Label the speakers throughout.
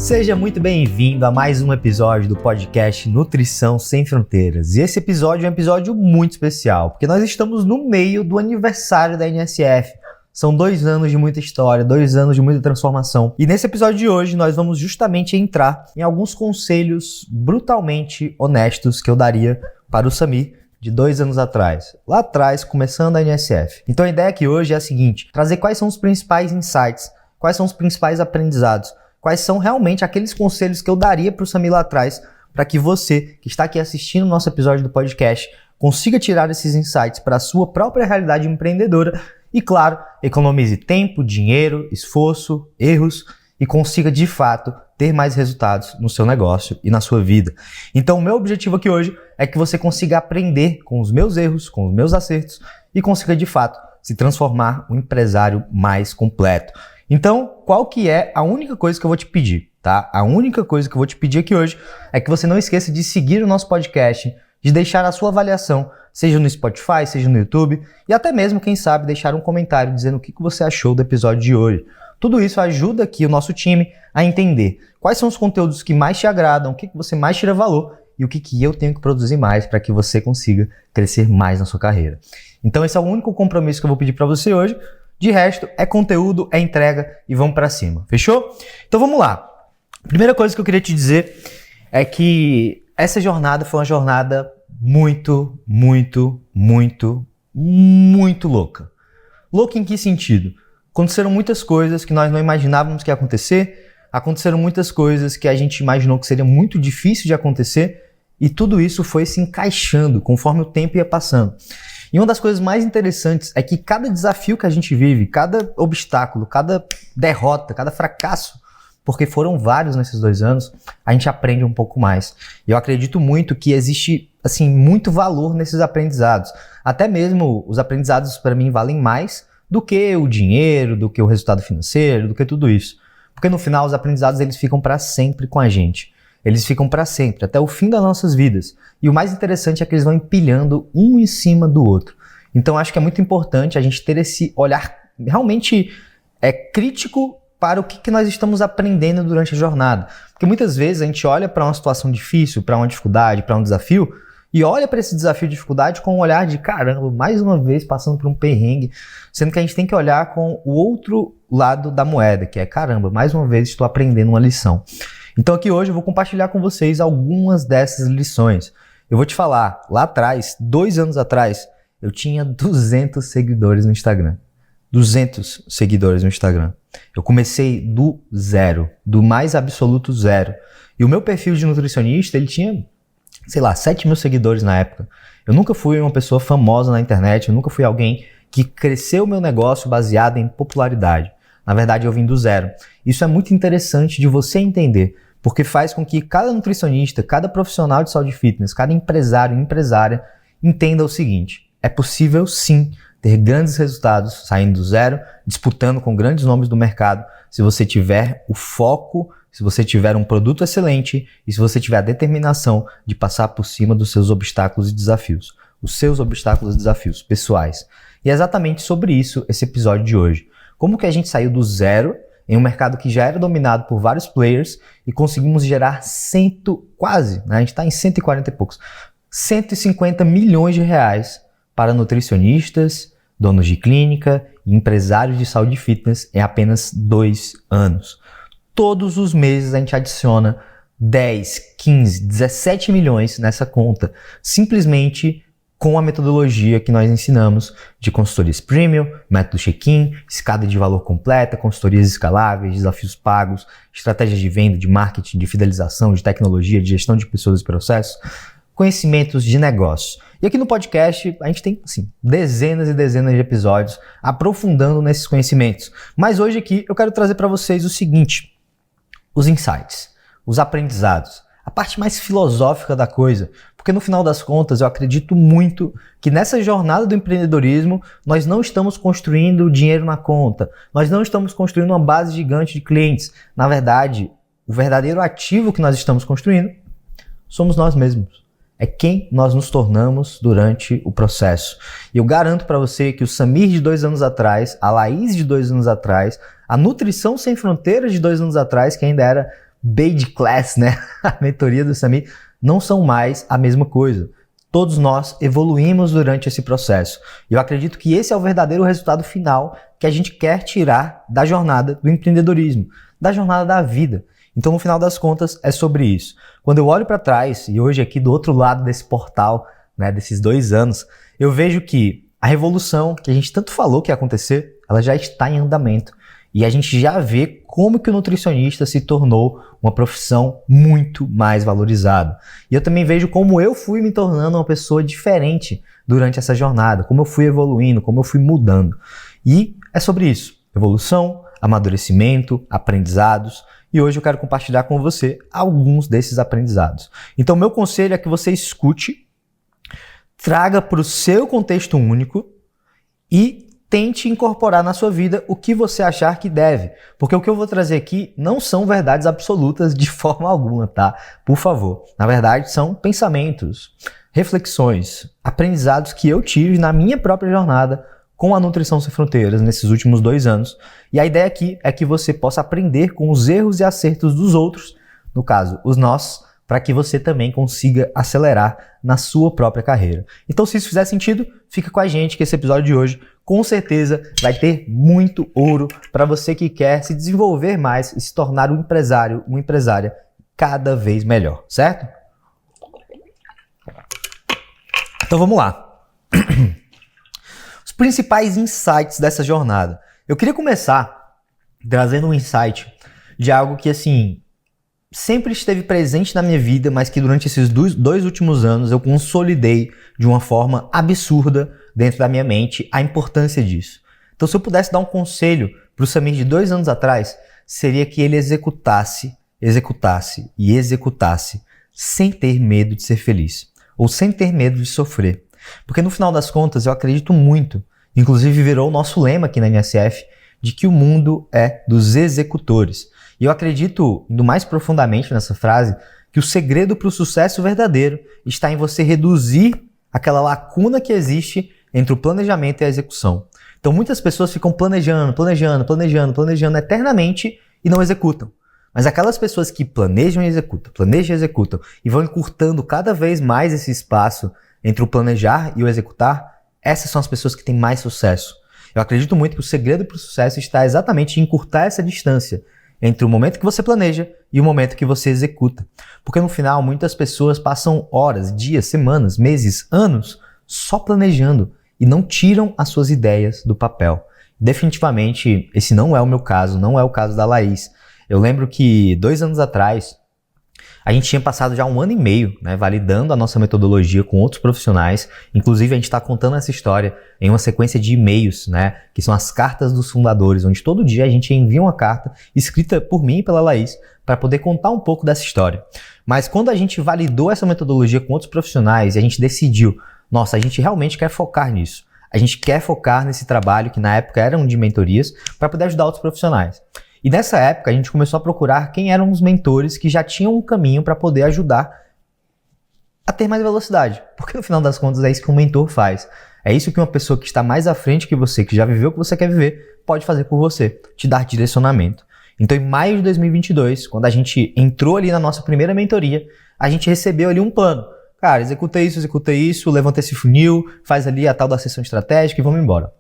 Speaker 1: Seja muito bem-vindo a mais um episódio do podcast Nutrição Sem Fronteiras. E esse episódio é um episódio muito especial, porque nós estamos no meio do aniversário da NSF. São 2 anos de muita história, 2 anos de muita transformação. E nesse episódio de hoje nós vamos justamente entrar em alguns conselhos brutalmente honestos que eu daria para o Samir de 2 anos atrás, lá atrás, começando a NSF. Então a ideia aqui hoje é a seguinte: trazer quais são os principais insights, quais são os principais aprendizados, quais são realmente aqueles conselhos que eu daria para o Samir lá atrás, para que você, que está aqui assistindo o nosso episódio do podcast, consiga tirar esses insights para a sua própria realidade empreendedora e, claro, economize tempo, dinheiro, esforço, erros e consiga, de fato, ter mais resultados no seu negócio e na sua vida. Então, o meu objetivo aqui hoje é que você consiga aprender com os meus erros, com os meus acertos e consiga, de fato, se transformar um empresário mais completo. Então, qual que é a única coisa que eu vou te pedir, tá? A única coisa que eu vou te pedir aqui hoje é que você não esqueça de seguir o nosso podcast, de deixar a sua avaliação, seja no Spotify, seja no YouTube, e até mesmo, quem sabe, deixar um comentário dizendo o que você achou do episódio de hoje. Tudo isso ajuda aqui o nosso time a entender quais são os conteúdos que mais te agradam, o que você mais tira valor e o que eu tenho que produzir mais para que você consiga crescer mais na sua carreira. Então esse é o único compromisso que eu vou pedir para você hoje. De resto, é conteúdo, é entrega e vamos para cima. Fechou? Então vamos lá. Primeira coisa que eu queria te dizer é que essa jornada foi uma jornada muito louca. Louca em que sentido? Aconteceram muitas coisas que nós não imaginávamos que ia acontecer, aconteceram muitas coisas que a gente imaginou que seria muito difícil de acontecer e tudo isso foi se encaixando conforme o tempo ia passando. E uma das coisas mais interessantes é que cada desafio que a gente vive, cada obstáculo, cada derrota, cada fracasso, porque foram vários nesses 2 anos, a gente aprende um pouco mais. E eu acredito muito que existe, assim, muito valor nesses aprendizados. Até mesmo os aprendizados, para mim, valem mais do que o dinheiro, do que o resultado financeiro, do que tudo isso. Porque no final, os aprendizados, eles ficam para sempre com a gente. Eles ficam para sempre, até o fim das nossas vidas. E o mais interessante é que eles vão empilhando um em cima do outro. Então, acho que é muito importante a gente ter esse olhar realmente crítico para o que nós estamos aprendendo durante a jornada. Porque muitas vezes a gente olha para uma situação difícil, para uma dificuldade, para um desafio, e olha para esse desafio de dificuldade com um olhar de caramba, mais uma vez passando por um perrengue, sendo que a gente tem que olhar com o outro lado da moeda, que é caramba, mais uma vez estou aprendendo uma lição. Então aqui hoje eu vou compartilhar com vocês algumas dessas lições. Eu vou te falar, lá atrás, 2 anos atrás, eu tinha 200 seguidores no Instagram. 200 seguidores no Instagram. Eu comecei do zero, do mais absoluto zero. E o meu perfil de nutricionista, ele tinha, 7 mil seguidores na época. Eu nunca fui uma pessoa famosa na internet, eu nunca fui alguém que cresceu o meu negócio baseado em popularidade. Na verdade, eu vim do zero. Isso é muito interessante de você entender, porque faz com que cada nutricionista, cada profissional de saúde e fitness, cada empresário e empresária entenda o seguinte: é possível sim ter grandes resultados saindo do zero, disputando com grandes nomes do mercado, se você tiver o foco, se você tiver um produto excelente e se você tiver a determinação de passar por cima dos seus obstáculos e desafios, os seus obstáculos e desafios pessoais. E é exatamente sobre isso esse episódio de hoje. Como que a gente saiu do zero em um mercado que já era dominado por vários players e conseguimos gerar a gente está em 140 e poucos, 150 milhões de reais para nutricionistas, donos de clínica e empresários de saúde e fitness em apenas 2 anos. Todos os meses a gente adiciona 10, 15, 17 milhões nessa conta, simplesmente com a metodologia que nós ensinamos de consultorias premium, método check-in, escada de valor completa, consultorias escaláveis, desafios pagos, estratégias de venda, de marketing, de fidelização, de tecnologia, de gestão de pessoas e processos, conhecimentos de negócio. E aqui no podcast a gente tem dezenas e dezenas de episódios aprofundando nesses conhecimentos. Mas hoje aqui eu quero trazer para vocês o seguinte: os insights, os aprendizados, a parte mais filosófica da coisa, porque no final das contas eu acredito muito que nessa jornada do empreendedorismo nós não estamos construindo dinheiro na conta, nós não estamos construindo uma base gigante de clientes. Na verdade, o verdadeiro ativo que nós estamos construindo somos nós mesmos. É quem nós nos tornamos durante o processo. E eu garanto para você que o Samir de 2 anos atrás, a Laís de 2 anos atrás, a Nutrição Sem Fronteiras de 2 anos atrás, que ainda era Bade Class, né? A mentoria do Samir, não são mais a mesma coisa. Todos nós evoluímos durante esse processo. E eu acredito que esse é o verdadeiro resultado final que a gente quer tirar da jornada do empreendedorismo, da jornada da vida. Então, no final das contas, é sobre isso. Quando eu olho para trás, e hoje aqui do outro lado desse portal, né, desses 2 anos, eu vejo que a revolução que a gente tanto falou que ia acontecer, ela já está em andamento. E a gente já vê como que o nutricionista se tornou uma profissão muito mais valorizada. E eu também vejo como eu fui me tornando uma pessoa diferente durante essa jornada, como eu fui evoluindo, como eu fui mudando. E é sobre isso. Evolução, amadurecimento, aprendizados. E hoje eu quero compartilhar com você alguns desses aprendizados. Então, meu conselho é que você escute, traga para o seu contexto único e tente incorporar na sua vida o que você achar que deve. Porque o que eu vou trazer aqui não são verdades absolutas de forma alguma, tá? Por favor. Na verdade, são pensamentos, reflexões, aprendizados que eu tive na minha própria jornada com a Nutrição Sem Fronteiras nesses últimos 2 anos. E a ideia aqui é que você possa aprender com os erros e acertos dos outros, no caso, os nossos, para que você também consiga acelerar na sua própria carreira. Então, se isso fizer sentido, fica com a gente que esse episódio de hoje, com certeza, vai ter muito ouro para você que quer se desenvolver mais e se tornar um empresário, uma empresária cada vez melhor, certo? Então, vamos lá. Os principais insights dessa jornada. Eu queria começar trazendo um insight de algo que, assim, sempre esteve presente na minha vida, mas que durante esses 2 últimos anos eu consolidei de uma forma absurda dentro da minha mente a importância disso. Então, se eu pudesse dar um conselho para o Samir de 2 anos atrás, seria que ele executasse e executasse sem ter medo de ser feliz ou sem ter medo de sofrer. Porque no final das contas eu acredito muito, inclusive virou o nosso lema aqui na NSF, de que o mundo é dos executores. E eu acredito, indo mais profundamente nessa frase, que o segredo para o sucesso verdadeiro está em você reduzir aquela lacuna que existe entre o planejamento e a execução. Então muitas pessoas ficam planejando eternamente e não executam. Mas aquelas pessoas que planejam e executam e vão encurtando cada vez mais esse espaço entre o planejar e o executar, essas são as pessoas que têm mais sucesso. Eu acredito muito que o segredo para o sucesso está exatamente em encurtar essa distância entre o momento que você planeja e o momento que você executa. Porque no final, muitas pessoas passam horas, dias, semanas, meses, anos só planejando e não tiram as suas ideias do papel. Definitivamente, esse não é o meu caso, não é o caso da Laís. Eu lembro que 2 anos atrás, a gente tinha passado já 1 ano e meio, né, validando a nossa metodologia com outros profissionais. Inclusive, a gente está contando essa história em uma sequência de e-mails, né, que são as cartas dos fundadores, onde todo dia a gente envia uma carta escrita por mim e pela Laís para poder contar um pouco dessa história. Mas quando a gente validou essa metodologia com outros profissionais e a gente decidiu, nossa, a gente realmente quer focar nisso. A gente quer focar nesse trabalho que na época eram de mentorias para poder ajudar outros profissionais. E nessa época a gente começou a procurar quem eram os mentores que já tinham um caminho para poder ajudar a ter mais velocidade. Porque no final das contas é isso que um mentor faz. É isso que uma pessoa que está mais à frente que você, que já viveu o que você quer viver, pode fazer por você, te dar direcionamento. Então em maio de 2022, quando a gente entrou ali na nossa primeira mentoria, a gente recebeu ali um plano. Cara, executa isso, levanta esse funil, faz ali a tal da sessão estratégica e vamos embora.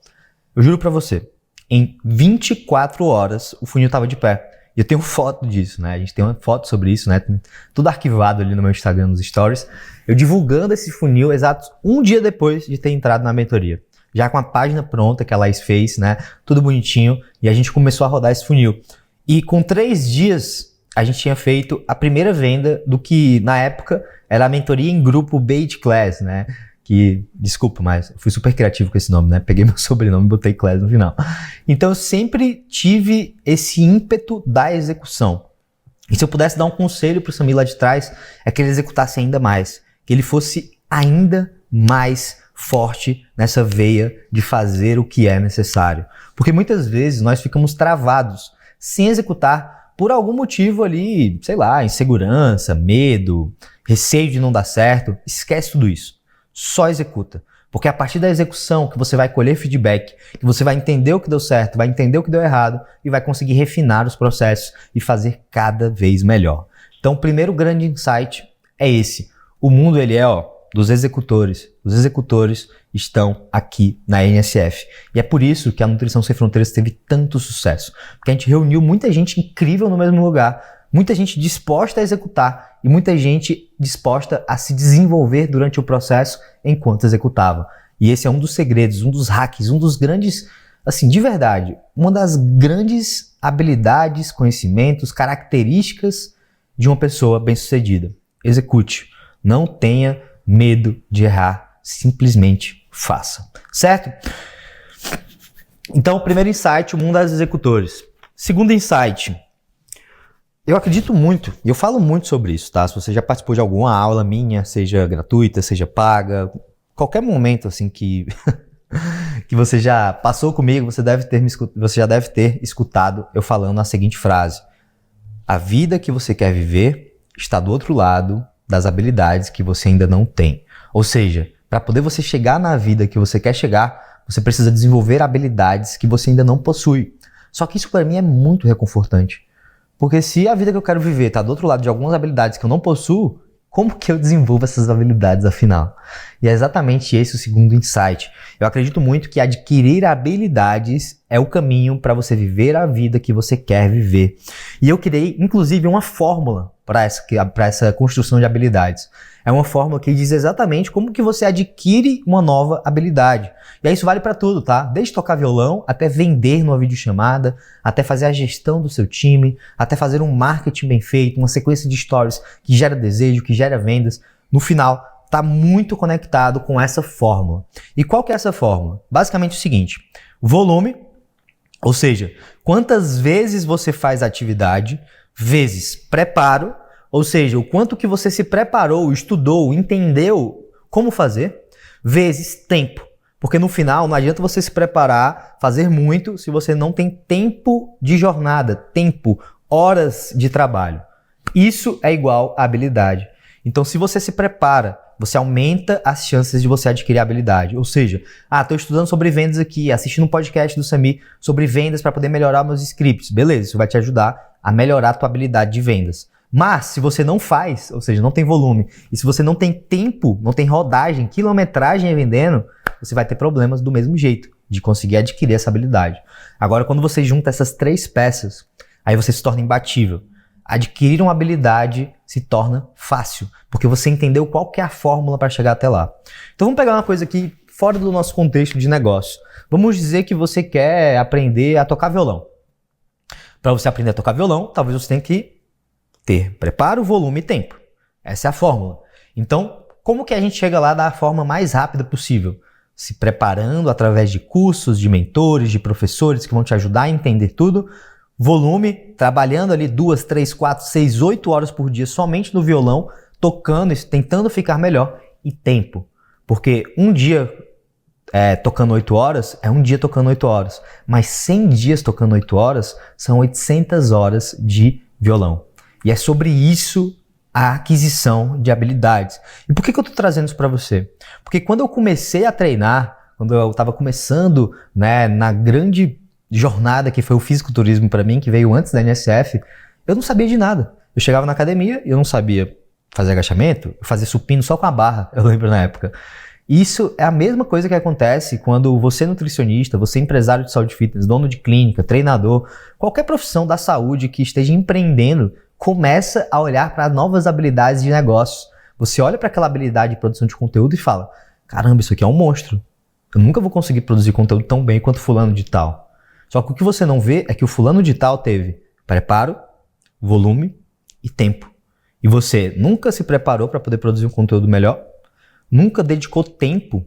Speaker 1: Eu juro pra você, em 24 horas o funil estava de pé. E eu tenho foto disso, né? A gente tem uma foto sobre isso, né? Tudo arquivado ali no meu Instagram, nos stories. Eu divulgando esse funil exatos 1 dia depois de ter entrado na mentoria. Já com a página pronta que a Laís fez, né? Tudo bonitinho. E a gente começou a rodar esse funil. E com 3 dias, a gente tinha feito a primeira venda do que, na época, era a mentoria em grupo Bade Class, né? Que, desculpa, mas eu fui super criativo com esse nome, né? Peguei meu sobrenome e botei Class no final. Então eu sempre tive esse ímpeto da execução. E se eu pudesse dar um conselho pro Samir lá de trás, é que ele executasse ainda mais. Que ele fosse ainda mais forte nessa veia de fazer o que é necessário. Porque muitas vezes nós ficamos travados, sem executar, por algum motivo ali, sei lá, insegurança, medo, receio de não dar certo. Esquece tudo isso. Só executa. Porque é a partir da execução que você vai colher feedback, que você vai entender o que deu certo, vai entender o que deu errado e vai conseguir refinar os processos e fazer cada vez melhor. Então, o primeiro grande insight é esse. O mundo, ele é, dos executores. Os executores estão aqui na NSF. E é por isso que a Nutrição Sem Fronteiras teve tanto sucesso. Porque a gente reuniu muita gente incrível no mesmo lugar, muita gente disposta a executar e muita gente disposta a se desenvolver durante o processo enquanto executava. E esse é um dos segredos, um dos hacks, um dos grandes, assim, de verdade, uma das grandes habilidades, conhecimentos, características de uma pessoa bem-sucedida. Execute. Não tenha medo de errar. Simplesmente faça. Certo? Então, primeiro insight, o mundo dos executores. Segundo insight, eu acredito muito, e eu falo muito sobre isso, tá? Se você já participou de alguma aula minha, seja gratuita, seja paga, qualquer momento assim que que você já passou comigo, você já deve ter escutado eu falando a seguinte frase: a vida que você quer viver está do outro lado das habilidades que você ainda não tem. Ou seja, para poder você chegar na vida que você quer chegar, você precisa desenvolver habilidades que você ainda não possui. Só que isso para mim é muito reconfortante. Porque se a vida que eu quero viver está do outro lado de algumas habilidades que eu não possuo, como que eu desenvolvo essas habilidades afinal? E é exatamente esse o segundo insight. Eu acredito muito que adquirir habilidades é o caminho para você viver a vida que você quer viver. E eu criei, inclusive, uma fórmula para essa construção de habilidades. É uma fórmula que diz exatamente como que você adquire uma nova habilidade. E aí isso vale para tudo, tá? Desde tocar violão, até vender numa videochamada, até fazer a gestão do seu time, até fazer um marketing bem feito, uma sequência de stories que gera desejo, que gera vendas. No final, está muito conectado com essa fórmula. E qual que é essa fórmula? Basicamente o seguinte: volume, ou seja, quantas vezes você faz a atividade, vezes preparo, ou seja, o quanto que você se preparou, estudou, entendeu como fazer, vezes tempo. Porque no final não adianta você se preparar, fazer muito, se você não tem tempo de jornada, tempo, horas de trabalho. Isso é igual a habilidade. Então, se você se prepara, você aumenta as chances de você adquirir a habilidade. Ou seja, estou estudando sobre vendas aqui, assistindo um podcast do Sami sobre vendas para poder melhorar meus scripts. Beleza, isso vai te ajudar a melhorar a tua habilidade de vendas. Mas, se você não faz, ou seja, não tem volume, e se você não tem tempo, não tem rodagem, quilometragem vendendo, você vai ter problemas do mesmo jeito de conseguir adquirir essa habilidade. Agora, quando você junta essas três peças, aí você se torna imbatível. Adquirir uma habilidade se torna fácil, porque você entendeu qual que é a fórmula para chegar até lá. Então vamos pegar uma coisa aqui fora do nosso contexto de negócio. Vamos dizer que você quer aprender a tocar violão. Para você aprender a tocar violão, talvez você tenha que ter preparo, volume e tempo. Essa é a fórmula. Então, como que a gente chega lá da forma mais rápida possível? Se preparando através de cursos, de mentores, de professores que vão te ajudar a entender tudo. Volume, trabalhando ali 2, 3, 4, 6, 8 horas por dia somente no violão, tocando, tentando ficar melhor. E tempo. Porque um dia tocando 8 horas é um dia tocando 8 horas. Mas 100 dias tocando 8 horas são 800 horas de violão. E é sobre isso a aquisição de habilidades. E por que eu estou trazendo isso para você? Porque quando eu comecei a treinar, quando eu estava começando, né, na grande jornada que foi o fisiculturismo para mim, que veio antes da NSF, eu não sabia de nada. Eu chegava na academia e eu não sabia fazer agachamento, fazer supino só com a barra, eu lembro na época. Isso é a mesma coisa que acontece quando você é nutricionista, você é empresário de saúde e fitness, dono de clínica, treinador, qualquer profissão da saúde que esteja empreendendo, começa a olhar para novas habilidades de negócio. Você olha para aquela habilidade de produção de conteúdo e fala: caramba, isso aqui é um monstro. Eu nunca vou conseguir produzir conteúdo tão bem quanto fulano de tal. Só que o que você não vê é que o fulano de tal teve preparo, volume e tempo. E você nunca se preparou para poder produzir um conteúdo melhor, nunca dedicou tempo,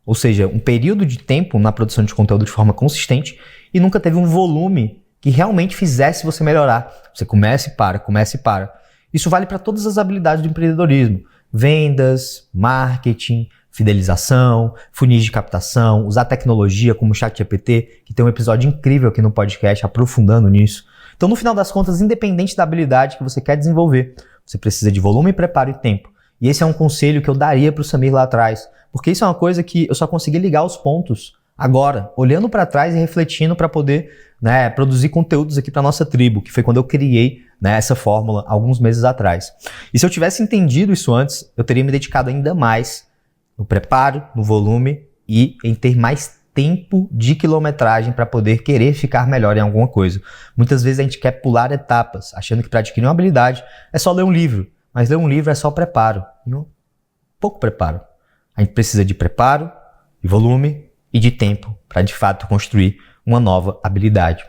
Speaker 1: ou seja, um período de tempo na produção de conteúdo de forma consistente e nunca teve um volume que realmente fizesse você melhorar. Você começa e para, começa e para. Isso vale para todas as habilidades do empreendedorismo. Vendas, marketing, fidelização, funis de captação, usar tecnologia como o ChatGPT, que tem um episódio incrível aqui no podcast aprofundando nisso. Então, no final das contas, independente da habilidade que você quer desenvolver, você precisa de volume, preparo e tempo. E esse é um conselho que eu daria para o Samir lá atrás, porque isso é uma coisa que eu só consegui ligar os pontos agora, olhando para trás e refletindo para poder, né, produzir conteúdos aqui para nossa tribo, que foi quando eu criei, né, essa fórmula alguns meses atrás. E se eu tivesse entendido isso antes, eu teria me dedicado ainda mais no preparo, no volume e em ter mais tempo de quilometragem para poder querer ficar melhor em alguma coisa. Muitas vezes a gente quer pular etapas, achando que para adquirir uma habilidade é só ler um livro, mas ler um livro é só preparo, e pouco preparo. A gente precisa de preparo, de volume e de tempo para de fato construir uma nova habilidade.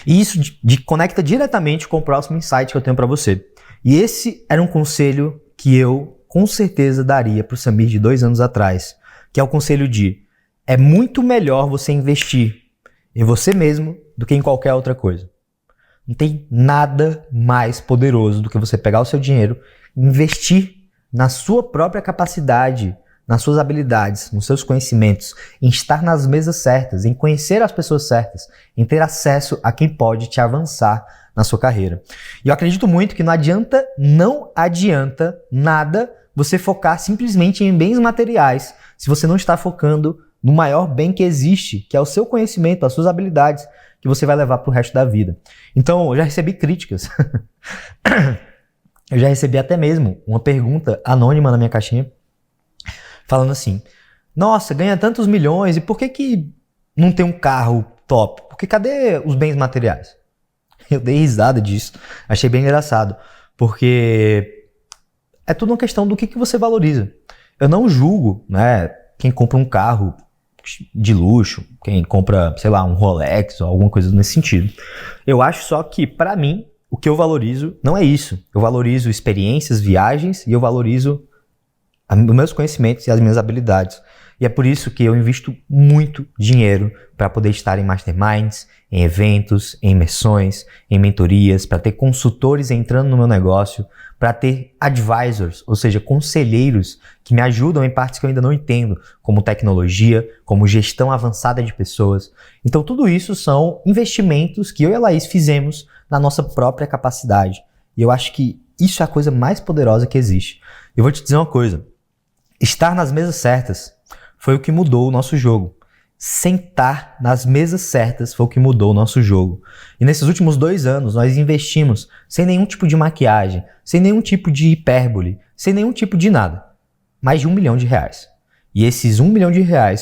Speaker 1: E isso conecta diretamente com o próximo insight que eu tenho para você. E esse era um conselho que eu com certeza daria para o Samir de 2 anos atrás, que é o conselho de: é muito melhor você investir em você mesmo do que em qualquer outra coisa. Não tem nada mais poderoso do que você pegar o seu dinheiro e investir na sua própria capacidade, nas suas habilidades, nos seus conhecimentos, em estar nas mesas certas, em conhecer as pessoas certas, em ter acesso a quem pode te avançar na sua carreira. E eu acredito muito que não adianta nada você focar simplesmente em bens materiais se você não está focando no maior bem que existe, que é o seu conhecimento, as suas habilidades, que você vai levar para o resto da vida. Então, eu já recebi críticas. Eu já recebi até mesmo uma pergunta anônima na minha caixinha, falando assim: nossa, ganha tantos milhões, e por que não tem um carro top? Porque cadê os bens materiais? Eu dei risada disso, achei bem engraçado, porque é tudo uma questão do que você valoriza. Eu não julgo, né, quem compra um carro de luxo, quem compra, sei lá, um Rolex ou alguma coisa nesse sentido. Eu acho só que, para mim, o que eu valorizo não é isso. Eu valorizo experiências, viagens, e eu valorizo os meus conhecimentos e as minhas habilidades. E é por isso que eu invisto muito dinheiro para poder estar em masterminds, em eventos, em imersões, em mentorias, para ter consultores entrando no meu negócio, para ter advisors, ou seja, conselheiros que me ajudam em partes que eu ainda não entendo, como tecnologia, como gestão avançada de pessoas. Então tudo isso são investimentos que eu e a Laís fizemos na nossa própria capacidade. E eu acho que isso é a coisa mais poderosa que existe. Eu vou te dizer uma coisa: estar nas mesas certas foi o que mudou o nosso jogo. Sentar nas mesas certas foi o que mudou o nosso jogo. E nesses últimos 2 anos nós investimos sem nenhum tipo de maquiagem, sem nenhum tipo de hipérbole, sem nenhum tipo de nada, mais de R$1 milhão. E esses R$1 milhão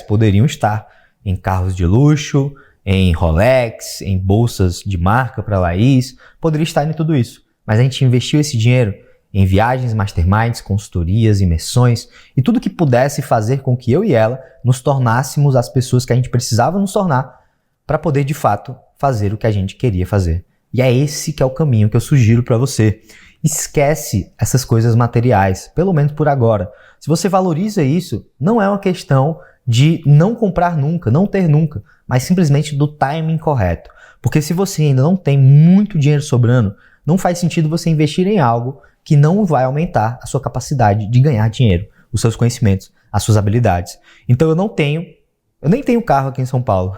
Speaker 1: poderiam estar em carros de luxo, em Rolex, em bolsas de marca para Laís, poderia estar em tudo isso. Mas a gente investiu esse dinheiro em viagens, masterminds, consultorias, imersões e tudo que pudesse fazer com que eu e ela nos tornássemos as pessoas que a gente precisava nos tornar para poder, de fato, fazer o que a gente queria fazer. E é esse que é o caminho que eu sugiro para você. Esquece essas coisas materiais, pelo menos por agora. Se você valoriza isso, não é uma questão de não comprar nunca, não ter nunca, mas simplesmente do timing correto. Porque se você ainda não tem muito dinheiro sobrando, não faz sentido você investir em algo que não vai aumentar a sua capacidade de ganhar dinheiro, os seus conhecimentos, as suas habilidades. Então eu nem tenho carro aqui em São Paulo.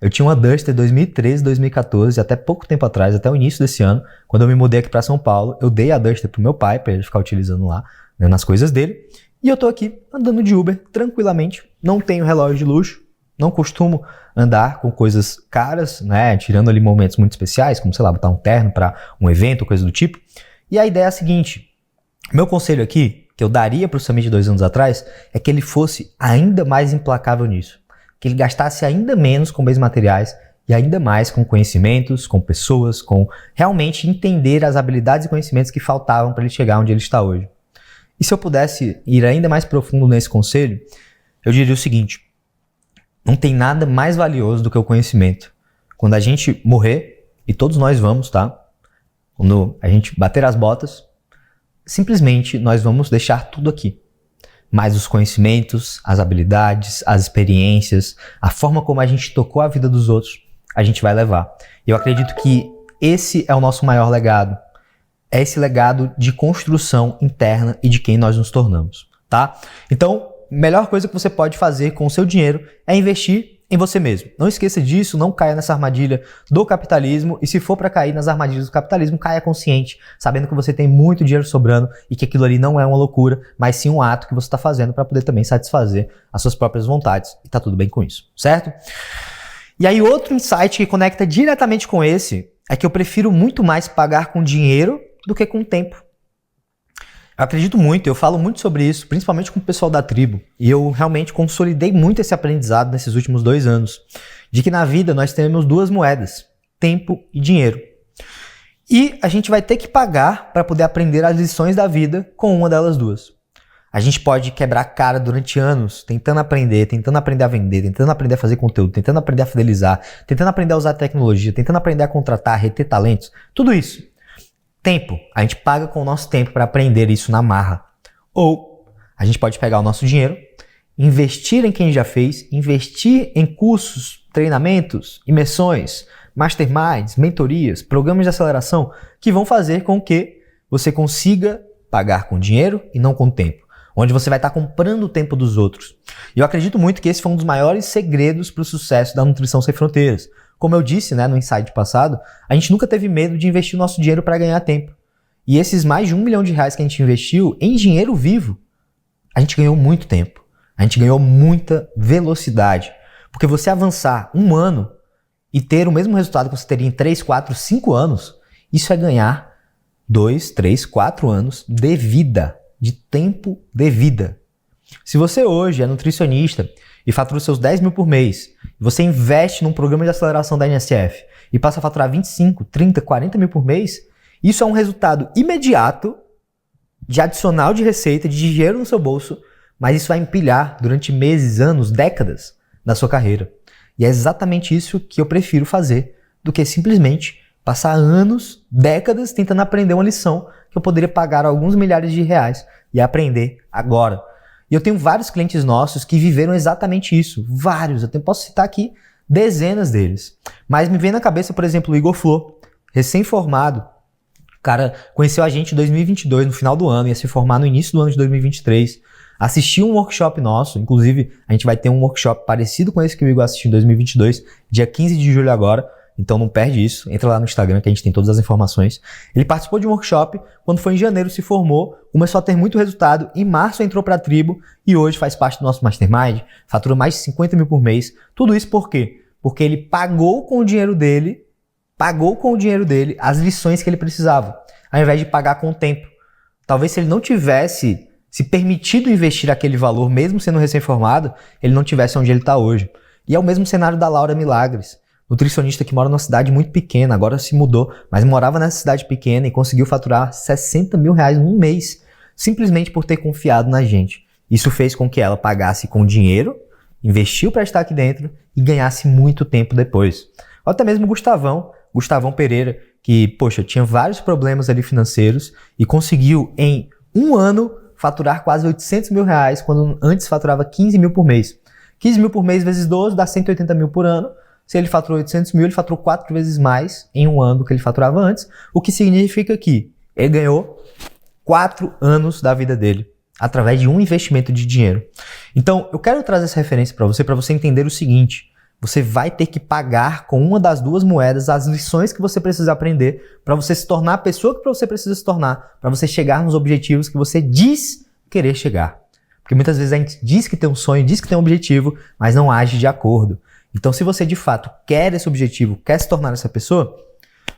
Speaker 1: Eu tinha uma Duster 2013, 2014, até pouco tempo atrás, até o início desse ano, quando eu me mudei aqui para São Paulo, eu dei a Duster pro meu pai, para ele ficar utilizando lá, né, nas coisas dele, e eu tô aqui andando de Uber tranquilamente, não tenho relógio de luxo, não costumo andar com coisas caras, né, tirando ali momentos muito especiais, como, sei lá, botar um terno para um evento, coisa do tipo. E a ideia é a seguinte: meu conselho aqui, que eu daria para o Samir de 2 anos atrás, é que ele fosse ainda mais implacável nisso. Que ele gastasse ainda menos com bens materiais e ainda mais com conhecimentos, com pessoas, com realmente entender as habilidades e conhecimentos que faltavam para ele chegar onde ele está hoje. E se eu pudesse ir ainda mais profundo nesse conselho, eu diria o seguinte: não tem nada mais valioso do que o conhecimento. Quando a gente morrer, e todos nós vamos, tá? Quando a gente bater as botas, simplesmente nós vamos deixar tudo aqui. Mas os conhecimentos, as habilidades, as experiências, a forma como a gente tocou a vida dos outros, a gente vai levar. E eu acredito que esse é o nosso maior legado. É esse legado de construção interna e de quem nós nos tornamos, tá? Então, a melhor coisa que você pode fazer com o seu dinheiro é investir em você mesmo. Não esqueça disso, não caia nessa armadilha do capitalismo, e se for para cair nas armadilhas do capitalismo, caia consciente, sabendo que você tem muito dinheiro sobrando e que aquilo ali não é uma loucura, mas sim um ato que você está fazendo para poder também satisfazer as suas próprias vontades, e tá tudo bem com isso, certo? E aí outro insight que conecta diretamente com esse é que eu prefiro muito mais pagar com dinheiro do que com tempo. Eu acredito muito, eu falo muito sobre isso, principalmente com o pessoal da tribo, e eu realmente consolidei muito esse aprendizado nesses últimos 2 anos, de que na vida nós temos 2 moedas, tempo e dinheiro. E a gente vai ter que pagar para poder aprender as lições da vida com uma delas 2. A gente pode quebrar a cara durante anos tentando aprender a vender, tentando aprender a fazer conteúdo, tentando aprender a fidelizar, tentando aprender a usar tecnologia, tentando aprender a contratar, reter talentos, tudo isso. Tempo, a gente paga com o nosso tempo para aprender isso na marra. Ou a gente pode pegar o nosso dinheiro, investir em quem já fez, investir em cursos, treinamentos, imersões, masterminds, mentorias, programas de aceleração que vão fazer com que você consiga pagar com dinheiro e não com tempo. Onde você vai estar comprando o tempo dos outros. E eu acredito muito que esse foi um dos maiores segredos para o sucesso da Nutrição Sem Fronteiras. Como eu disse, no insight passado, a gente nunca teve medo de investir o nosso dinheiro para ganhar tempo. E esses mais de R$1 milhão que a gente investiu em dinheiro vivo, a gente ganhou muito tempo. A gente ganhou muita velocidade. Porque você avançar 1 ano e ter o mesmo resultado que você teria em 3, 4, 5 anos, isso é ganhar 2, 3, 4 anos de vida, de tempo de vida. Se você hoje é nutricionista e fatura os seus 10 mil por mês, e você investe num programa de aceleração da NSF e passa a faturar 25, 30, 40 mil por mês, isso é um resultado imediato de adicional de receita, de dinheiro no seu bolso, mas isso vai empilhar durante meses, anos, décadas da sua carreira. E é exatamente isso que eu prefiro fazer do que simplesmente passar anos, décadas tentando aprender uma lição que eu poderia pagar alguns milhares de reais e aprender agora. E eu tenho vários clientes nossos que viveram exatamente isso. Vários. Eu posso citar aqui dezenas deles. Mas me vem na cabeça, por exemplo, o Igor Flor, recém-formado. O cara conheceu a gente em 2022, no final do ano, ia se formar no início do ano de 2023. Assistiu um workshop nosso, inclusive a gente vai ter um workshop parecido com esse que o Igor assistiu em 2022, dia 15 de julho agora. Então não perde isso, entra lá no Instagram que a gente tem todas as informações. Ele participou de um workshop, quando foi em janeiro se formou, começou a ter muito resultado, em março entrou para a tribo e hoje faz parte do nosso Mastermind, fatura mais de 50 mil por mês. Tudo isso por quê? Porque ele pagou com o dinheiro dele as lições que ele precisava, ao invés de pagar com o tempo. Talvez se ele não tivesse se permitido investir aquele valor, mesmo sendo recém-formado, ele não tivesse onde ele está hoje. E é o mesmo cenário da Laura Milagres. Nutricionista que mora numa cidade muito pequena, agora se mudou, mas morava nessa cidade pequena e conseguiu faturar 60 mil reais em um mês, simplesmente por ter confiado na gente. Isso fez com que ela pagasse com dinheiro, investiu para estar aqui dentro e ganhasse muito tempo depois. Ou até mesmo Gustavão Pereira, que, poxa, tinha vários problemas ali financeiros e conseguiu em 1 ano faturar quase 800 mil reais, quando antes faturava 15 mil por mês. 15 mil por mês vezes 12 dá 180 mil por ano. Se ele faturou 800 mil, ele faturou 4 vezes mais em 1 ano do que ele faturava antes, o que significa que ele ganhou 4 anos da vida dele, através de um investimento de dinheiro. Então, eu quero trazer essa referência para você entender o seguinte: você vai ter que pagar com uma das 2 moedas as lições que você precisa aprender para você se tornar a pessoa que você precisa se tornar, para você chegar nos objetivos que você diz querer chegar. Porque muitas vezes a gente diz que tem um sonho, diz que tem um objetivo, mas não age de acordo. Então, se você de fato quer esse objetivo, quer se tornar essa pessoa,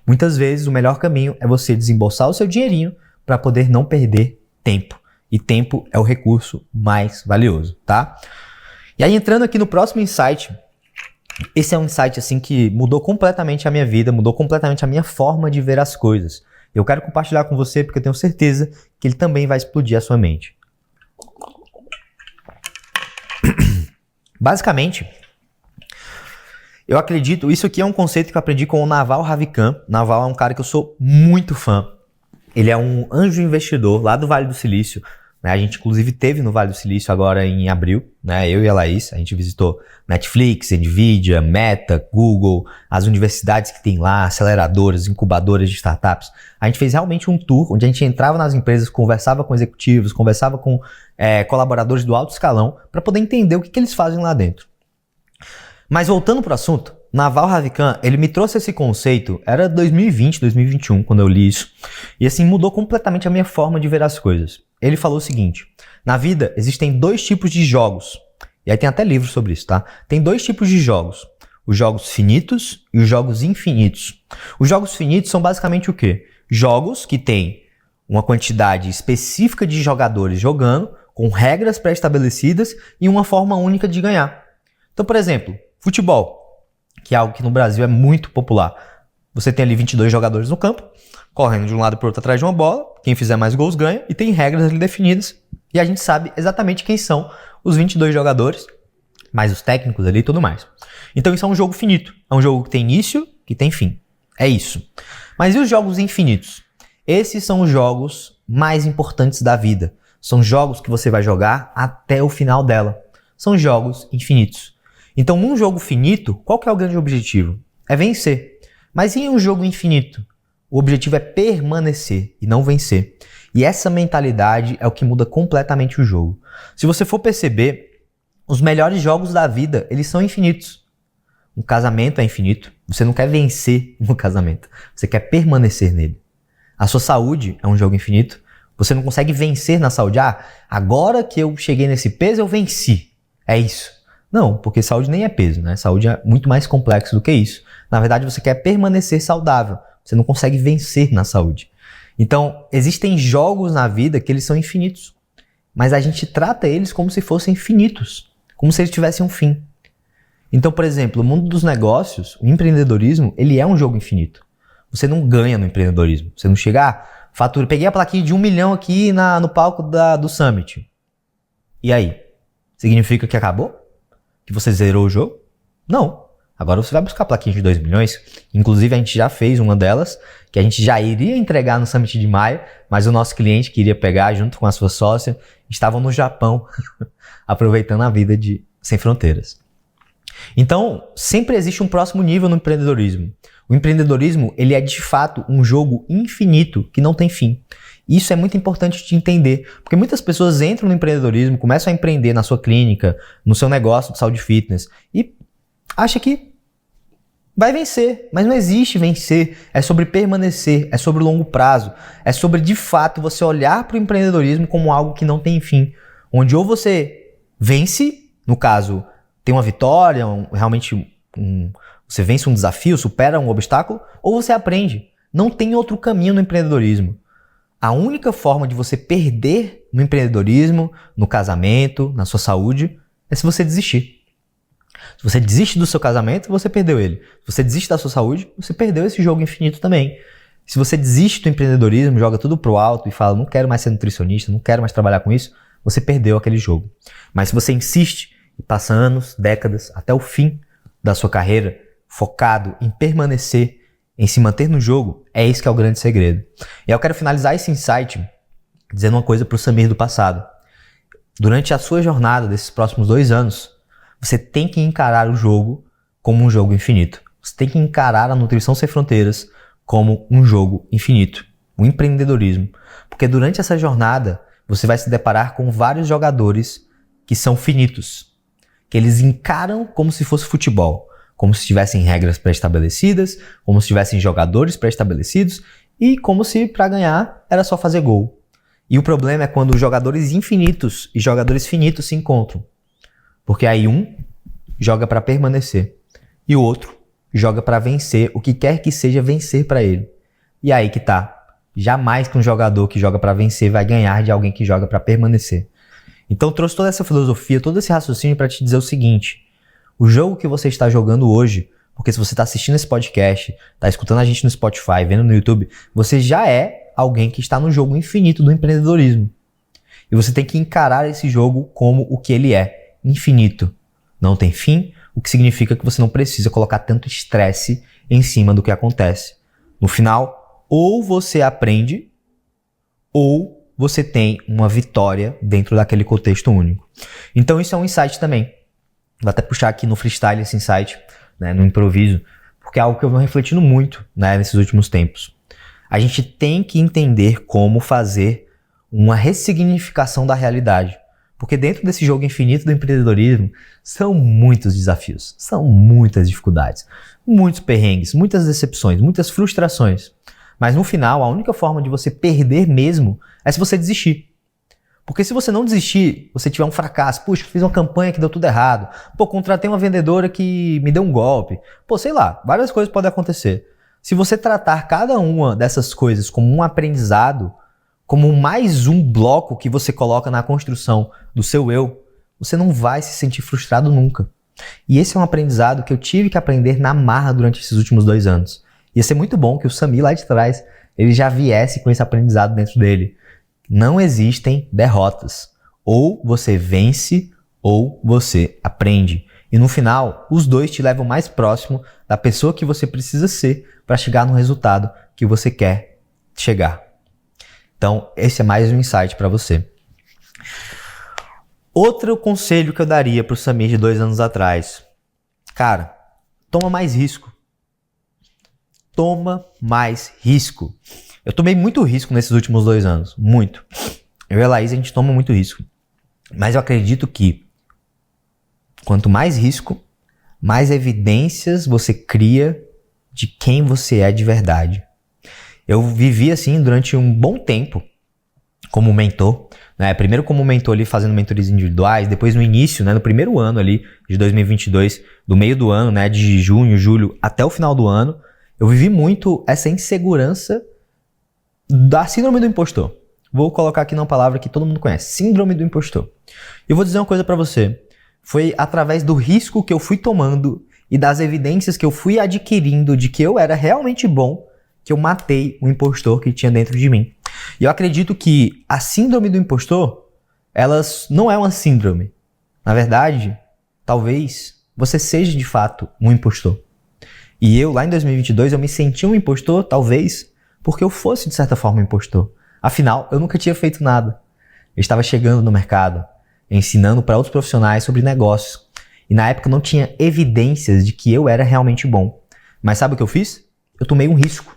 Speaker 1: muitas vezes o melhor caminho é você desembolsar o seu dinheirinho para poder não perder tempo. E tempo é o recurso mais valioso, tá? E aí, entrando aqui no próximo insight, esse é um insight assim que mudou completamente a minha vida, mudou completamente a minha forma de ver as coisas. Eu quero compartilhar com você porque eu tenho certeza que ele também vai explodir a sua mente. Basicamente, eu acredito, isso aqui é um conceito que eu aprendi com o Naval Ravikant. Naval é um cara que eu sou muito fã. Ele é um anjo investidor lá do Vale do Silício. Né? A gente, inclusive, teve no Vale do Silício agora em abril. Né? Eu e a Laís, a gente visitou Netflix, Nvidia, Meta, Google, as universidades que tem lá, aceleradoras, incubadoras de startups. A gente fez realmente um tour onde a gente entrava nas empresas, conversava com executivos, conversava com colaboradores do alto escalão para poder entender o que eles fazem lá dentro. Mas voltando pro assunto, Naval Ravikant, ele me trouxe esse conceito, era 2020, 2021, quando eu li isso, e assim mudou completamente a minha forma de ver as coisas. Ele falou o seguinte: na vida existem 2 tipos de jogos, e aí tem até livro sobre isso, tá? Tem 2 tipos de jogos, os jogos finitos e os jogos infinitos. Os jogos finitos são basicamente o quê? Jogos que têm uma quantidade específica de jogadores jogando, com regras pré-estabelecidas e uma forma única de ganhar. Então, por exemplo, futebol, que é algo que no Brasil é muito popular. Você tem ali 22 jogadores no campo, correndo de um lado para o outro atrás de uma bola, quem fizer mais gols ganha, e tem regras ali definidas, e a gente sabe exatamente quem são os 22 jogadores, mais os técnicos ali e tudo mais. Então isso é um jogo finito, é um jogo que tem início, que tem fim. É isso. Mas e os jogos infinitos? Esses são os jogos mais importantes da vida. São jogos que você vai jogar até o final dela. São jogos infinitos. Então, num jogo finito, qual que é o grande objetivo? É vencer. Mas em um jogo infinito? O objetivo é permanecer e não vencer. E essa mentalidade é o que muda completamente o jogo. Se você for perceber, os melhores jogos da vida, eles são infinitos. Um casamento é infinito. Você não quer vencer no casamento. Você quer permanecer nele. A sua saúde é um jogo infinito. Você não consegue vencer na saúde. Ah, agora que eu cheguei nesse peso, eu venci. É isso. Não, porque saúde nem é peso, né? Saúde é muito mais complexo do que isso. Na verdade, você quer permanecer saudável. Você não consegue vencer na saúde. Então, existem jogos na vida que eles são infinitos. Mas a gente trata eles como se fossem infinitos. Como se eles tivessem um fim. Então, por exemplo, o mundo dos negócios, o empreendedorismo, ele é um jogo infinito. Você não ganha no empreendedorismo. Você não chega, fatura, peguei a plaquinha de 1 milhão aqui no palco do Summit. E aí? Significa que acabou? Que você zerou o jogo? Não. Agora você vai buscar a plaquinha de 2 milhões. Inclusive, a gente já fez uma delas, que a gente já iria entregar no Summit de maio, mas o nosso cliente queria pegar junto com a sua sócia, estavam no Japão, aproveitando a vida de Sem Fronteiras. Então, sempre existe um próximo nível no empreendedorismo. O empreendedorismo, ele é de fato um jogo infinito que não tem fim. Isso é muito importante de entender, porque muitas pessoas entram no empreendedorismo, começam a empreender na sua clínica, no seu negócio de saúde e fitness, e acha que vai vencer, mas não existe vencer, é sobre permanecer, é sobre longo prazo, é sobre de fato você olhar para o empreendedorismo como algo que não tem fim, onde ou você vence, no caso, tem uma vitória, você vence um desafio, supera um obstáculo, ou você aprende. Não tem outro caminho no empreendedorismo. A única forma de você perder no empreendedorismo, no casamento, na sua saúde, é se você desistir. Se você desiste do seu casamento, você perdeu ele. Se você desiste da sua saúde, você perdeu esse jogo infinito também. Se você desiste do empreendedorismo, joga tudo pro alto e fala, não quero mais ser nutricionista, não quero mais trabalhar com isso, você perdeu aquele jogo. Mas se você insiste e passa anos, décadas, até o fim da sua carreira, focado em permanecer, em se manter no jogo, é esse que é o grande segredo. E eu quero finalizar esse insight dizendo uma coisa para o Samir do passado. Durante a sua jornada desses próximos 2 anos, você tem que encarar o jogo como um jogo infinito. Você tem que encarar a Nutrição Sem Fronteiras como um jogo infinito, um empreendedorismo. Porque durante essa jornada, você vai se deparar com vários jogadores que são finitos, que eles encaram como se fosse futebol, como se tivessem regras pré-estabelecidas, como se tivessem jogadores pré-estabelecidos e como se para ganhar era só fazer gol. E o problema é quando jogadores infinitos e jogadores finitos se encontram. Porque aí um joga para permanecer e o outro joga para vencer o que quer que seja vencer para ele. E aí que tá. Jamais que um jogador que joga para vencer vai ganhar de alguém que joga para permanecer. Então eu trouxe toda essa filosofia, todo esse raciocínio para te dizer o seguinte: o jogo que você está jogando hoje, porque se você está assistindo esse podcast, está escutando a gente no Spotify, vendo no YouTube, você já é alguém que está no jogo infinito do empreendedorismo. E você tem que encarar esse jogo como o que ele é, infinito. Não tem fim, o que significa que você não precisa colocar tanto estresse em cima do que acontece. No final, ou você aprende, ou você tem uma vitória dentro daquele contexto único. Então isso é um insight também. Vou até puxar aqui no freestyle esse insight, né, no improviso, porque é algo que eu venho refletindo muito, né, nesses últimos tempos. A gente tem que entender como fazer uma ressignificação da realidade. Porque dentro desse jogo infinito do empreendedorismo, são muitos desafios, são muitas dificuldades, muitos perrengues, muitas decepções, muitas frustrações. Mas no final, a única forma de você perder mesmo é se você desistir. Porque se você não desistir, você tiver um fracasso, puxa, fiz uma campanha que deu tudo errado, pô, contratei uma vendedora que me deu um golpe, pô, sei lá, várias coisas podem acontecer. Se você tratar cada uma dessas coisas como um aprendizado, como mais um bloco que você coloca na construção do seu eu, você não vai se sentir frustrado nunca. E esse é um aprendizado que eu tive que aprender na marra durante esses últimos 2 anos. Ia ser muito bom que o Samir lá de trás, ele já viesse com esse aprendizado dentro dele. Não existem derrotas. Ou você vence, ou você aprende. E no final, os dois te levam mais próximo da pessoa que você precisa ser para chegar no resultado que você quer chegar. Então, esse é mais um insight para você. Outro conselho que eu daria para o Samir de 2 anos atrás. Cara, toma mais risco. Toma mais risco. Eu tomei muito risco nesses últimos 2 anos. Muito. Eu e a Laís, a gente toma muito risco. Mas eu acredito que quanto mais risco, mais evidências você cria de quem você é de verdade. Eu vivi assim durante um bom tempo como mentor, né? Primeiro como mentor ali fazendo mentorias individuais, depois no início, né, no primeiro ano ali de 2022, do meio do ano, né, de junho, julho até o final do ano, eu vivi muito essa insegurança da síndrome do impostor. Vou colocar aqui uma palavra que todo mundo conhece, síndrome do impostor. Eu vou dizer uma coisa pra você, foi através do risco que eu fui tomando e das evidências que eu fui adquirindo de que eu era realmente bom que eu matei o impostor que tinha dentro de mim. E eu acredito que a síndrome do impostor, ela não é uma síndrome. Na verdade, talvez você seja de fato um impostor. E eu, lá em 2022, eu me senti um impostor, talvez, porque eu fosse, de certa forma, um impostor. Afinal, eu nunca tinha feito nada. Eu estava chegando no mercado, ensinando para outros profissionais sobre negócios. E na época não tinha evidências de que eu era realmente bom. Mas sabe o que eu fiz? Eu tomei um risco.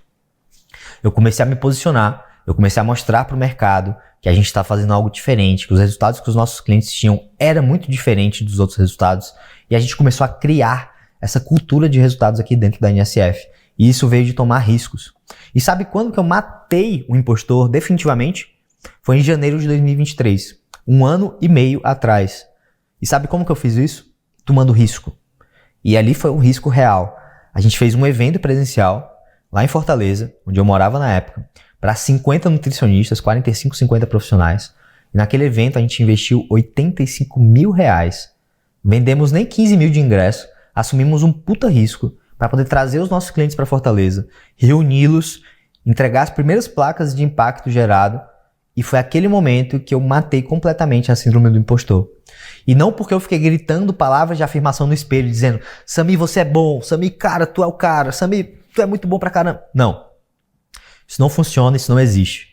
Speaker 1: Eu comecei a me posicionar, eu comecei a mostrar para o mercado que a gente está fazendo algo diferente, que os resultados que os nossos clientes tinham era muito diferente dos outros resultados. E a gente começou a criar essa cultura de resultados aqui dentro da NSF. E isso veio de tomar riscos. E sabe quando que eu matei o impostor definitivamente? Foi em janeiro de 2023. 1 ano e meio atrás. E sabe como que eu fiz isso? Tomando risco. E ali foi um risco real. A gente fez um evento presencial lá em Fortaleza, onde eu morava na época, para 50 nutricionistas, 45, 50 profissionais. E naquele evento a gente investiu R$85 mil. Vendemos nem 15 mil de ingresso, assumimos um puta risco para poder trazer os nossos clientes para Fortaleza, reuni-los, entregar as primeiras placas de impacto gerado. E foi aquele momento que eu matei completamente a síndrome do impostor. E não porque eu fiquei gritando palavras de afirmação no espelho, dizendo: Samir, você é bom, Samir, cara, tu é o cara, Samir, tu é muito bom pra caramba. Não. Isso não funciona, isso não existe.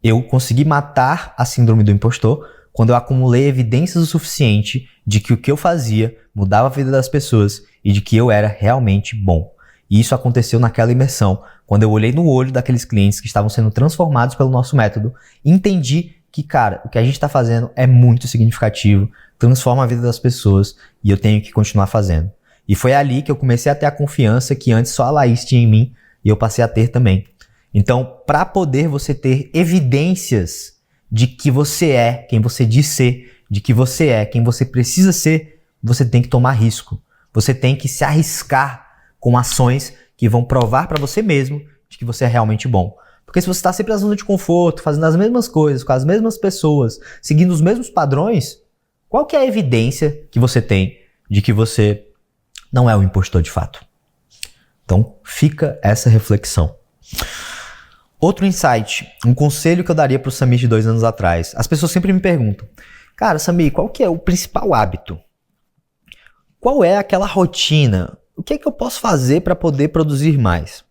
Speaker 1: Eu consegui matar a síndrome do impostor quando eu acumulei evidências o suficiente de que o que eu fazia mudava a vida das pessoas e de que eu era realmente bom. E isso aconteceu naquela imersão, quando eu olhei no olho daqueles clientes que estavam sendo transformados pelo nosso método e entendi que, cara, o que a gente está fazendo é muito significativo, transforma a vida das pessoas e eu tenho que continuar fazendo. E foi ali que eu comecei a ter a confiança que antes só a Laís tinha em mim e eu passei a ter também. Então, para poder você ter evidências de que você é quem você diz ser, de que você é quem você precisa ser, você tem que tomar risco. Você tem que se arriscar com ações que vão provar para você mesmo de que você é realmente bom. Porque se você está sempre na zona de conforto, fazendo as mesmas coisas, com as mesmas pessoas, seguindo os mesmos padrões, qual que é a evidência que você tem de que você não é um impostor de fato? Então, fica essa reflexão. Outro insight, um conselho que eu daria para o Samir de 2 anos atrás. As pessoas sempre me perguntam: cara, Samir, qual que é o principal hábito? Qual é aquela rotina? O que é que eu posso fazer para poder produzir mais?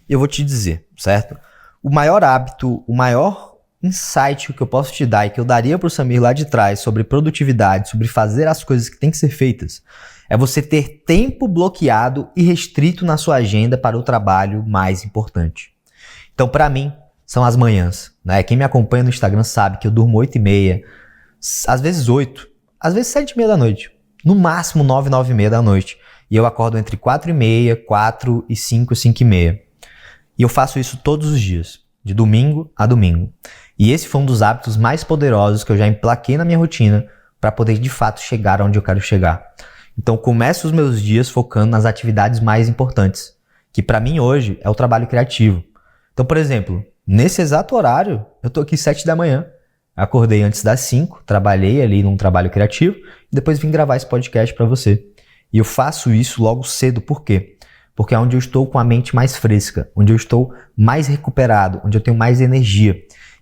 Speaker 1: Eu vou te dizer, certo? O maior hábito, o maior insight que eu posso te dar e que eu daria para o Samir lá de trás sobre produtividade, sobre fazer as coisas que têm que ser feitas, é você ter tempo bloqueado e restrito na sua agenda para o trabalho mais importante. Então, para mim, são as manhãs, né? Quem me acompanha no Instagram sabe que eu durmo 8h30, às vezes 8, às vezes 7h30 da noite. No máximo 9, 9h30 da noite. E eu acordo entre 4h30, 4 e 5, 5h30. E eu faço isso todos os dias, de domingo a domingo. E esse foi um dos hábitos mais poderosos que eu já emplaquei na minha rotina para poder de fato chegar onde eu quero chegar. Então começo os meus dias focando nas atividades mais importantes, que para mim hoje é o trabalho criativo. Então, por exemplo, nesse exato horário, eu tô aqui 7 da manhã, acordei antes das 5, trabalhei ali num trabalho criativo e depois vim gravar esse podcast para você. E eu faço isso logo cedo, por quê? Porque é onde eu estou com a mente mais fresca, onde eu estou mais recuperado, onde eu tenho mais energia.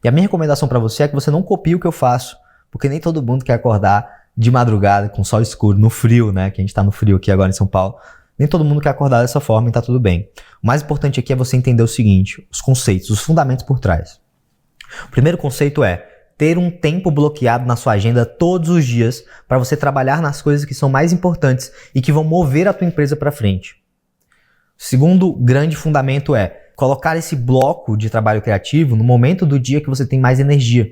Speaker 1: E a minha recomendação para você é que você não copie o que eu faço, porque nem todo mundo quer acordar de madrugada com sol escuro, no frio, né? Que a gente tá no frio aqui agora em São Paulo. Nem todo mundo quer acordar dessa forma e tá tudo bem. O mais importante aqui é você entender o seguinte, os conceitos, os fundamentos por trás. O primeiro conceito é ter um tempo bloqueado na sua agenda todos os dias para você trabalhar nas coisas que são mais importantes e que vão mover a tua empresa para frente. O segundo grande fundamento é colocar esse bloco de trabalho criativo no momento do dia que você tem mais energia.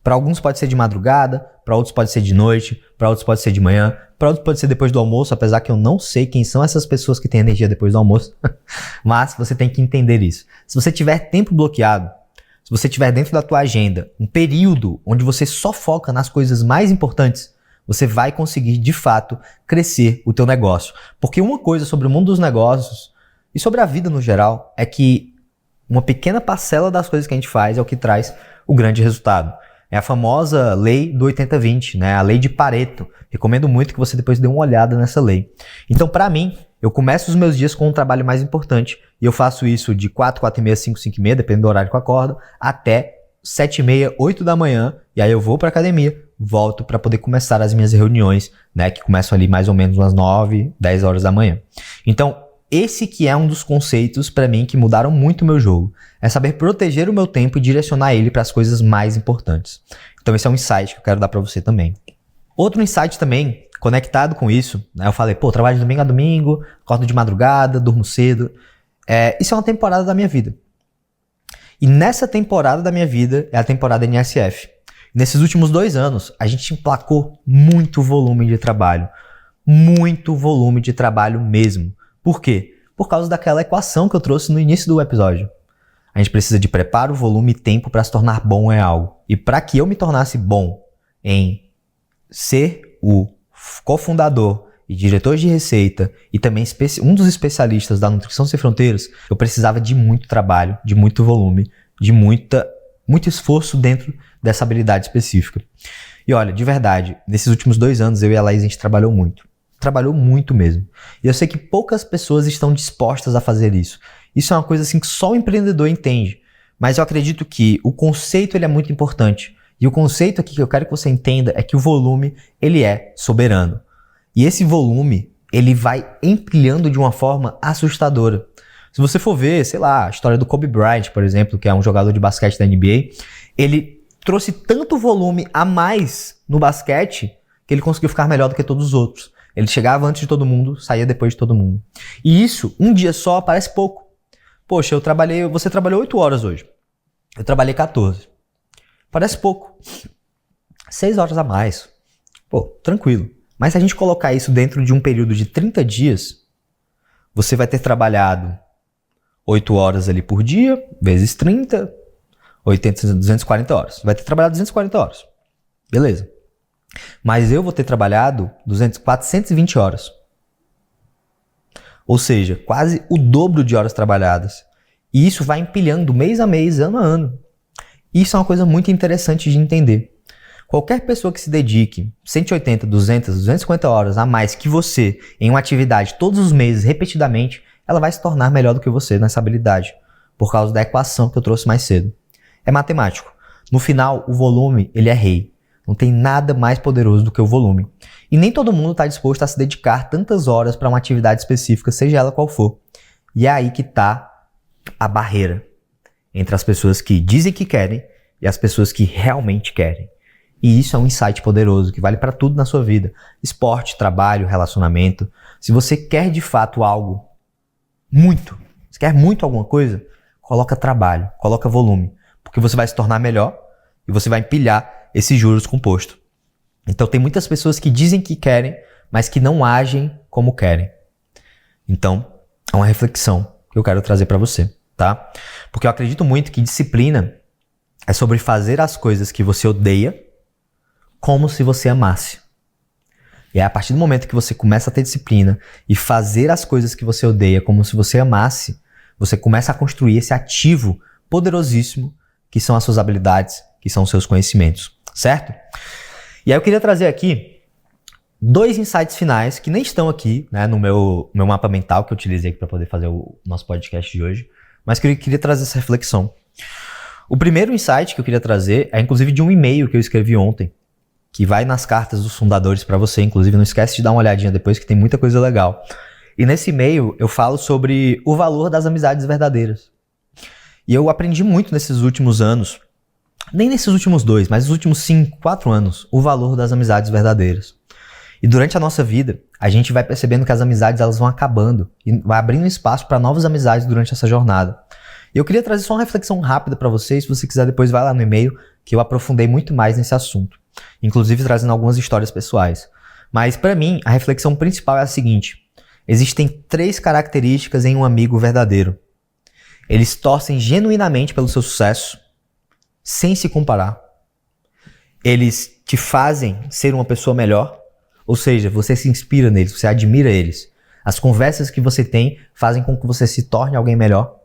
Speaker 1: Para alguns pode ser de madrugada, para outros pode ser de noite, para outros pode ser de manhã, para outros pode ser depois do almoço, apesar que eu não sei quem são essas pessoas que têm energia depois do almoço. Mas você tem que entender isso. Se você tiver tempo bloqueado, se você tiver dentro da tua agenda um período onde você só foca nas coisas mais importantes, você vai conseguir de fato crescer o teu negócio. Porque uma coisa sobre o mundo dos negócios e sobre a vida no geral é que uma pequena parcela das coisas que a gente faz é o que traz o grande resultado. É a famosa lei do 80-20, né? A lei de Pareto. Recomendo muito que você depois dê uma olhada nessa lei. Então, para mim, eu começo os meus dias com um trabalho mais importante e eu faço isso de 4, 4h30, 5, 5h30, dependendo do horário que eu acordo, até 7h30, 8 da manhã, e aí eu vou para academia, volto para poder começar as minhas reuniões, né? Que começam ali mais ou menos umas 9, 10 horas da manhã. Então, esse que é um dos conceitos para mim que mudaram muito o meu jogo. É saber proteger o meu tempo e direcionar ele para as coisas mais importantes. Então esse é um insight que eu quero dar para você também. Outro insight também, conectado com isso, né? Eu falei, trabalho de domingo a domingo, acordo de madrugada, durmo cedo. Isso é uma temporada da minha vida. E nessa temporada da minha vida é a temporada NSF. Nesses últimos 2 anos, a gente emplacou muito volume de trabalho. Muito volume de trabalho mesmo. Por quê? Por causa daquela equação que eu trouxe no início do episódio. A gente precisa de preparo, volume e tempo para se tornar bom em algo. E para que eu me tornasse bom em ser o cofundador e diretor de receita e também um dos especialistas da Nutrição Sem Fronteiras, eu precisava de muito trabalho, de muito volume, de muito esforço dentro dessa habilidade específica. E olha, de verdade, nesses últimos 2 anos eu e a Laís, a gente trabalhou muito. Trabalhou muito mesmo. E eu sei que poucas pessoas estão dispostas a fazer isso. Isso é uma coisa assim que só o empreendedor entende. Mas eu acredito que o conceito ele é muito importante. E o conceito aqui que eu quero que você entenda é que o volume ele é soberano. E esse volume ele vai empilhando de uma forma assustadora. Se você for ver, sei lá, a história do Kobe Bryant, por exemplo, que é um jogador de basquete da NBA, ele trouxe tanto volume a mais no basquete que ele conseguiu ficar melhor do que todos os outros. Ele chegava antes de todo mundo, saía depois de todo mundo. E isso, um dia só, parece pouco. Poxa, você trabalhou 8 horas hoje. Eu trabalhei 14. Parece pouco. 6 horas a mais. Tranquilo. Mas se a gente colocar isso dentro de um período de 30 dias, você vai ter trabalhado 8 horas ali por dia, vezes 30, 80, 240 horas. Vai ter trabalhado 240 horas. Beleza. Mas eu vou ter trabalhado 420 horas. Ou seja, quase o dobro de horas trabalhadas. E isso vai empilhando mês a mês, ano a ano. Isso é uma coisa muito interessante de entender. Qualquer pessoa que se dedique 180, 200, 250 horas a mais que você em uma atividade todos os meses, repetidamente, ela vai se tornar melhor do que você nessa habilidade. Por causa da equação que eu trouxe mais cedo. É matemático. No final, o volume, ele é rei. Não tem nada mais poderoso do que o volume. E nem todo mundo está disposto a se dedicar tantas horas para uma atividade específica, seja ela qual for. E é aí que está a barreira entre as pessoas que dizem que querem e as pessoas que realmente querem. E isso é um insight poderoso que vale para tudo na sua vida. Esporte, trabalho, relacionamento. Se você quer de fato algo, você quer muito alguma coisa, coloca trabalho, coloca volume. Porque você vai se tornar melhor e você vai empilhar esses juros compostos. Então tem muitas pessoas que dizem que querem, mas que não agem como querem. Então, é uma reflexão que eu quero trazer para você, tá? Porque eu acredito muito que disciplina é sobre fazer as coisas que você odeia como se você amasse. E é a partir do momento que você começa a ter disciplina e fazer as coisas que você odeia como se você amasse, você começa a construir esse ativo poderosíssimo que são as suas habilidades, que são os seus conhecimentos, certo? E aí eu queria trazer aqui 2 insights finais que nem estão aqui, né, no meu mapa mental que eu utilizei para poder fazer o nosso podcast de hoje, mas que eu queria trazer essa reflexão. O primeiro insight que eu queria trazer é inclusive de um e-mail que eu escrevi ontem, que vai nas cartas dos fundadores para você, inclusive não esquece de dar uma olhadinha depois que tem muita coisa legal. E nesse e-mail eu falo sobre o valor das amizades verdadeiras. E eu aprendi muito nesses últimos anos, nem nesses últimos 2, mas nos últimos 5, 4 anos, o valor das amizades verdadeiras. E durante a nossa vida, a gente vai percebendo que as amizades elas vão acabando e vai abrindo espaço para novas amizades durante essa jornada. E eu queria trazer só uma reflexão rápida para vocês, se você quiser depois vai lá no e-mail, que eu aprofundei muito mais nesse assunto. Inclusive trazendo algumas histórias pessoais. Mas para mim, a reflexão principal é a seguinte: existem 3 características em um amigo verdadeiro. Eles torcem genuinamente pelo seu sucesso, sem se comparar. Eles te fazem ser uma pessoa melhor, ou seja, você se inspira neles, você admira eles. As conversas que você tem fazem com que você se torne alguém melhor.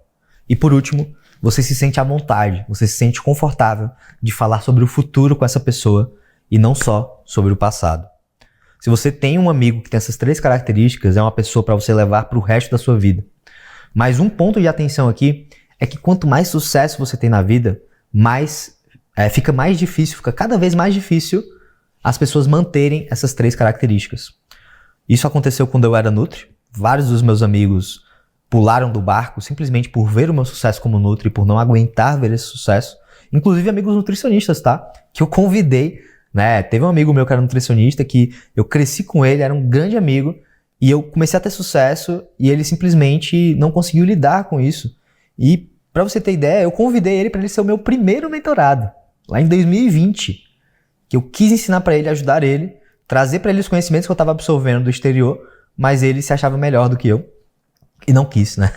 Speaker 1: E por último, você se sente à vontade, você se sente confortável de falar sobre o futuro com essa pessoa e não só sobre o passado. Se você tem um amigo que tem essas 3 características, é uma pessoa para você levar para o resto da sua vida. Mas um ponto de atenção aqui é que quanto mais sucesso você tem na vida, fica mais difícil, fica cada vez mais difícil as pessoas manterem essas 3 características. Isso aconteceu quando eu era Nutri. Vários dos meus amigos pularam do barco simplesmente por ver o meu sucesso como Nutri, por não aguentar ver esse sucesso. Inclusive amigos nutricionistas, tá? Que eu convidei, né? Teve um amigo meu que era nutricionista, que eu cresci com ele, era um grande amigo, e eu comecei a ter sucesso e ele simplesmente não conseguiu lidar com isso. E pra você ter ideia, eu convidei ele para ele ser o meu primeiro mentorado, lá em 2020, que eu quis ensinar para ele, ajudar ele, trazer para ele os conhecimentos que eu estava absorvendo do exterior, mas ele se achava melhor do que eu. E não quis, né?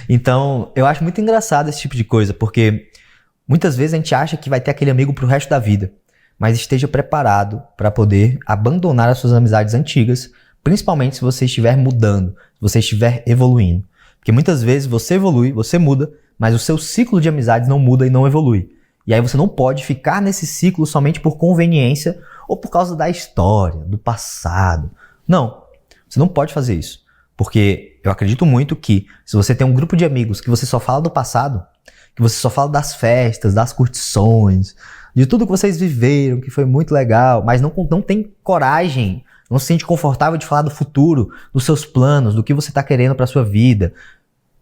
Speaker 1: Então, eu acho muito engraçado esse tipo de coisa, porque muitas vezes a gente acha que vai ter aquele amigo pro resto da vida, mas esteja preparado para poder abandonar as suas amizades antigas, principalmente se você estiver mudando, se você estiver evoluindo. Porque muitas vezes você evolui, você muda, mas o seu ciclo de amizades não muda e não evolui. E aí você não pode ficar nesse ciclo somente por conveniência ou por causa da história, do passado. Não, você não pode fazer isso. Porque eu acredito muito que se você tem um grupo de amigos que você só fala do passado, que você só fala das festas, das curtições, de tudo que vocês viveram, que foi muito legal, mas não tem coragem, não se sente confortável de falar do futuro, dos seus planos, do que você está querendo para sua vida,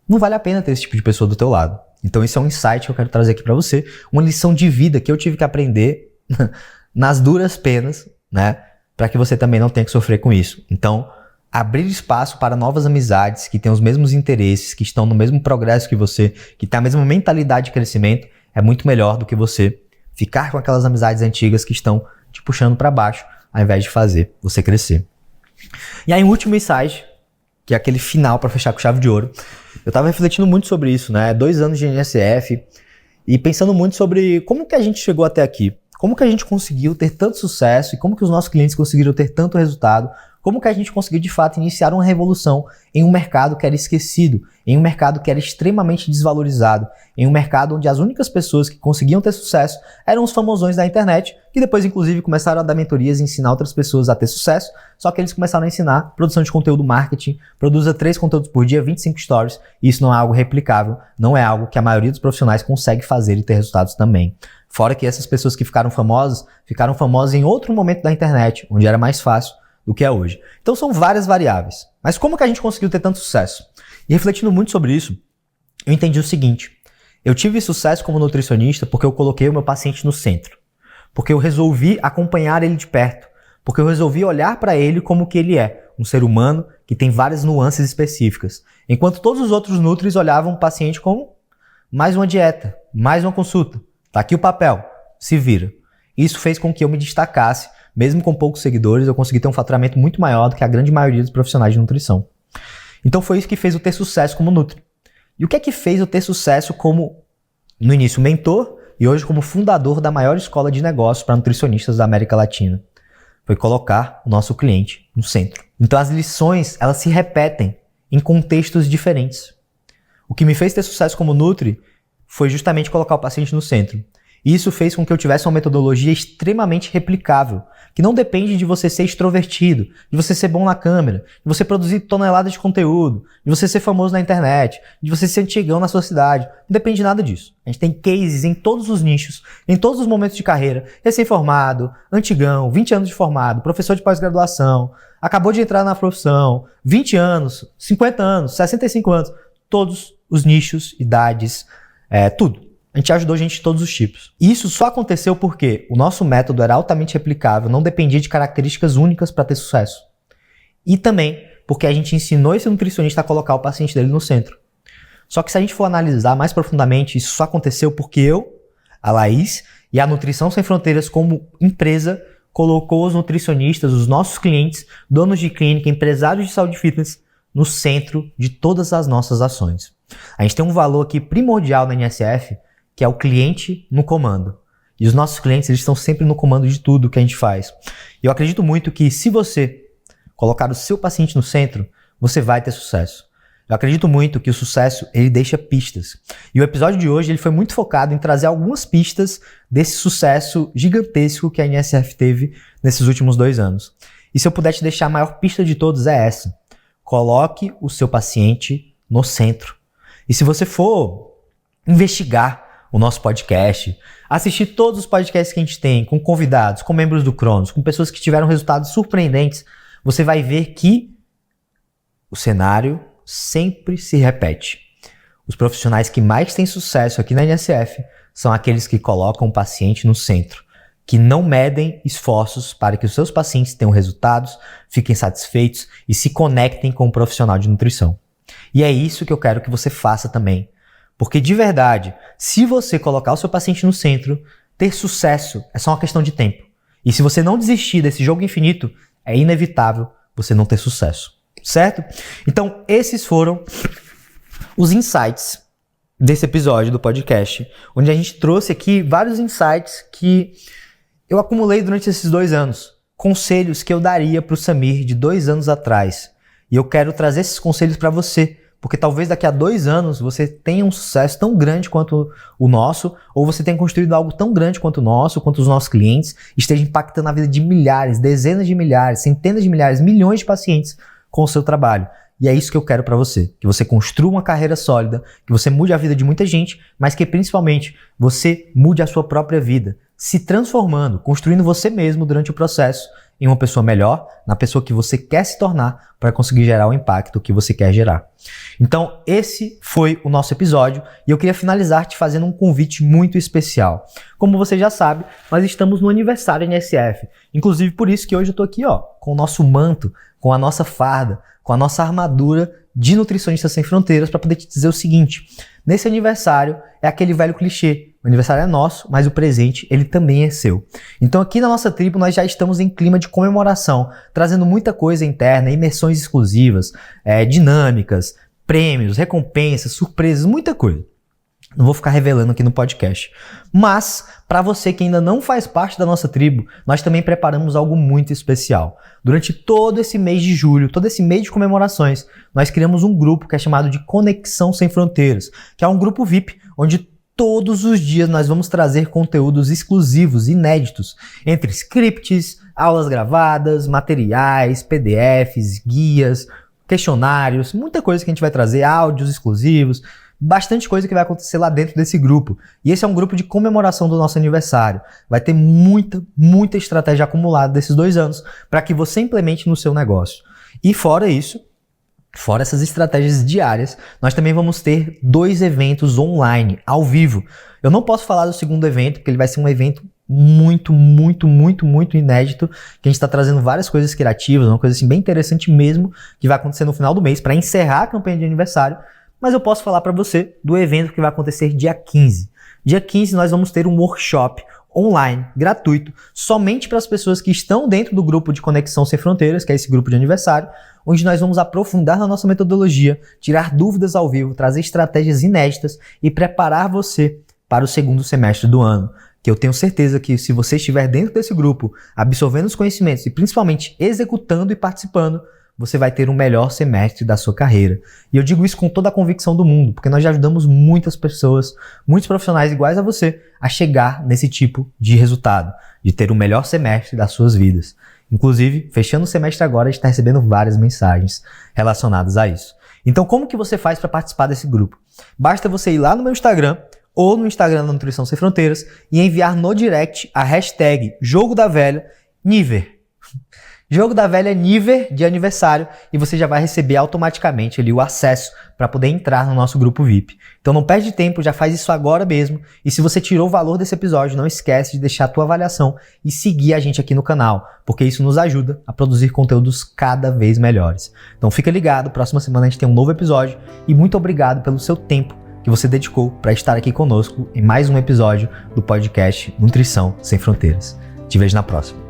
Speaker 1: não vale a pena ter esse tipo de pessoa do teu lado. Então esse é um insight que eu quero trazer aqui para você, uma lição de vida que eu tive que aprender nas duras penas, né, para que você também não tenha que sofrer com isso. Então, abrir espaço para novas amizades que têm os mesmos interesses, que estão no mesmo progresso que você, que têm a mesma mentalidade de crescimento, é muito melhor do que você ficar com aquelas amizades antigas que estão te puxando para baixo, ao invés de fazer você crescer. E aí, o último insight, que é aquele final para fechar com chave de ouro. Eu estava refletindo muito sobre isso, né? 2 anos de NSF e pensando muito sobre como que a gente chegou até aqui, como que a gente conseguiu ter tanto sucesso e como que os nossos clientes conseguiram ter tanto resultado. Como que a gente conseguiu, de fato, iniciar uma revolução em um mercado que era esquecido, em um mercado que era extremamente desvalorizado, em um mercado onde as únicas pessoas que conseguiam ter sucesso eram os famosões da internet, que depois, inclusive, começaram a dar mentorias e ensinar outras pessoas a ter sucesso, só que eles começaram a ensinar produção de conteúdo marketing, produza 3 conteúdos por dia, 25 stories, e isso não é algo replicável, não é algo que a maioria dos profissionais consegue fazer e ter resultados também. Fora que essas pessoas que ficaram famosas em outro momento da internet, onde era mais fácil do que é hoje. Então são várias variáveis. Mas como que a gente conseguiu ter tanto sucesso? E refletindo muito sobre isso, eu entendi o seguinte: eu tive sucesso como nutricionista porque eu coloquei o meu paciente no centro. Porque eu resolvi acompanhar ele de perto. Porque eu resolvi olhar para ele como que ele é, um ser humano que tem várias nuances específicas. Enquanto todos os outros nutris olhavam o paciente como mais uma dieta, mais uma consulta. Tá aqui o papel, se vira. Isso fez com que eu me destacasse, mesmo com poucos seguidores, eu consegui ter um faturamento muito maior do que a grande maioria dos profissionais de nutrição. Então foi isso que fez eu ter sucesso como Nutri. E o que é que fez eu ter sucesso como, no início, mentor e hoje como fundador da maior escola de negócios para nutricionistas da América Latina? Foi colocar o nosso cliente no centro. Então as lições, elas se repetem em contextos diferentes. O que me fez ter sucesso como Nutri foi justamente colocar o paciente no centro. E isso fez com que eu tivesse uma metodologia extremamente replicável, que não depende de você ser extrovertido, de você ser bom na câmera, de você produzir toneladas de conteúdo, de você ser famoso na internet, de você ser antigão na sua cidade. Não depende de nada disso. A gente tem cases em todos os nichos, em todos os momentos de carreira. Recém-formado, antigão, 20 anos de formado, professor de pós-graduação, acabou de entrar na profissão, 20 anos, 50 anos, 65 anos, todos os nichos, idades, tudo. A gente ajudou gente de todos os tipos. E isso só aconteceu porque o nosso método era altamente replicável, não dependia de características únicas para ter sucesso. E também porque a gente ensinou esse nutricionista a colocar o paciente dele no centro. Só que se a gente for analisar mais profundamente, isso só aconteceu porque eu, a Laís e a Nutrição Sem Fronteiras como empresa colocou os nutricionistas, os nossos clientes, donos de clínica, empresários de saúde e fitness no centro de todas as nossas ações. A gente tem um valor aqui primordial na NSF, que é o cliente no comando. E os nossos clientes, eles estão sempre no comando de tudo que a gente faz. E eu acredito muito que se você colocar o seu paciente no centro, você vai ter sucesso. Eu acredito muito que o sucesso, ele deixa pistas. E o episódio de hoje, ele foi muito focado em trazer algumas pistas desse sucesso gigantesco que a NSF teve nesses últimos 2 anos. E se eu puder te deixar a maior pista de todos é essa. Coloque o seu paciente no centro. E se você for investigar o nosso podcast, assistir todos os podcasts que a gente tem, com convidados, com membros do Cronos, com pessoas que tiveram resultados surpreendentes, você vai ver que o cenário sempre se repete. Os profissionais que mais têm sucesso aqui na NSF são aqueles que colocam o paciente no centro, que não medem esforços para que os seus pacientes tenham resultados, fiquem satisfeitos e se conectem com o profissional de nutrição. E é isso que eu quero que você faça também. Porque de verdade, se você colocar o seu paciente no centro, ter sucesso é só uma questão de tempo. E se você não desistir desse jogo infinito, é inevitável você não ter sucesso. Certo? Então, esses foram os insights desse episódio do podcast, onde a gente trouxe aqui vários insights que eu acumulei durante esses 2 anos. Conselhos que eu daria para o Samir de 2 anos atrás. E eu quero trazer esses conselhos para você. Porque talvez daqui a 2 anos você tenha um sucesso tão grande quanto o nosso, ou você tenha construído algo tão grande quanto o nosso, quanto os nossos clientes, esteja impactando a vida de milhares, dezenas de milhares, centenas de milhares, milhões de pacientes com o seu trabalho. E é isso que eu quero para você, que você construa uma carreira sólida, que você mude a vida de muita gente, mas que principalmente você mude a sua própria vida, se transformando, construindo você mesmo durante o processo em uma pessoa melhor, na pessoa que você quer se tornar para conseguir gerar o impacto que você quer gerar. Então, esse foi o nosso episódio e eu queria finalizar te fazendo um convite muito especial. Como você já sabe, nós estamos no aniversário NSF. Inclusive por isso que hoje eu tô aqui, com o nosso manto, com a nossa farda, com a nossa armadura de Nutricionistas Sem Fronteiras para poder te dizer o seguinte: nesse aniversário é aquele velho clichê. O aniversário é nosso, mas o presente, ele também é seu. Então aqui na nossa tribo nós já estamos em clima de comemoração, trazendo muita coisa interna, imersões exclusivas, dinâmicas, prêmios, recompensas, surpresas, muita coisa. Não vou ficar revelando aqui no podcast. Mas, para você que ainda não faz parte da nossa tribo, nós também preparamos algo muito especial. Durante todo esse mês de julho, todo esse mês de comemorações, nós criamos um grupo que é chamado de Conexão Sem Fronteiras, que é um grupo VIP, onde todos os dias nós vamos trazer conteúdos exclusivos, inéditos, entre scripts, aulas gravadas, materiais, PDFs, guias, questionários, muita coisa que a gente vai trazer, áudios exclusivos, bastante coisa que vai acontecer lá dentro desse grupo. E esse é um grupo de comemoração do nosso aniversário. Vai ter muita estratégia acumulada desses 2 anos para que você implemente no seu negócio. E fora isso, fora essas estratégias diárias, nós também vamos ter 2 eventos online, ao vivo. Eu não posso falar do segundo evento, porque ele vai ser um evento muito inédito, que a gente está trazendo várias coisas criativas, uma coisa assim bem interessante mesmo, que vai acontecer no final do mês, para encerrar a campanha de aniversário. Mas eu posso falar para você do evento que vai acontecer dia 15. Dia 15 nós vamos ter um workshop online, gratuito, somente para as pessoas que estão dentro do grupo de Conexão Sem Fronteiras, que é esse grupo de aniversário, onde nós vamos aprofundar na nossa metodologia, tirar dúvidas ao vivo, trazer estratégias inéditas e preparar você para o segundo semestre do ano. Que eu tenho certeza que se você estiver dentro desse grupo, absorvendo os conhecimentos e principalmente executando e participando, você vai ter um melhor semestre da sua carreira. E eu digo isso com toda a convicção do mundo, porque nós já ajudamos muitas pessoas, muitos profissionais iguais a você, a chegar nesse tipo de resultado, de ter o melhor semestre das suas vidas. Inclusive, fechando o semestre agora, a gente está recebendo várias mensagens relacionadas a isso. Então, como que você faz para participar desse grupo? Basta você ir lá no meu Instagram, ou no Instagram da Nutrição Sem Fronteiras, e enviar no direct a hashtag Jogo da Velha Niver. Jogo da Velha Niver de aniversário, e você já vai receber automaticamente ali o acesso para poder entrar no nosso grupo VIP. Então não perde tempo, já faz isso agora mesmo. E se você tirou o valor desse episódio, não esquece de deixar a tua avaliação e seguir a gente aqui no canal, porque isso nos ajuda a produzir conteúdos cada vez melhores. Então fica ligado, próxima semana a gente tem um novo episódio, e muito obrigado pelo seu tempo que você dedicou para estar aqui conosco em mais um episódio do podcast Nutrição Sem Fronteiras. Te vejo na próxima.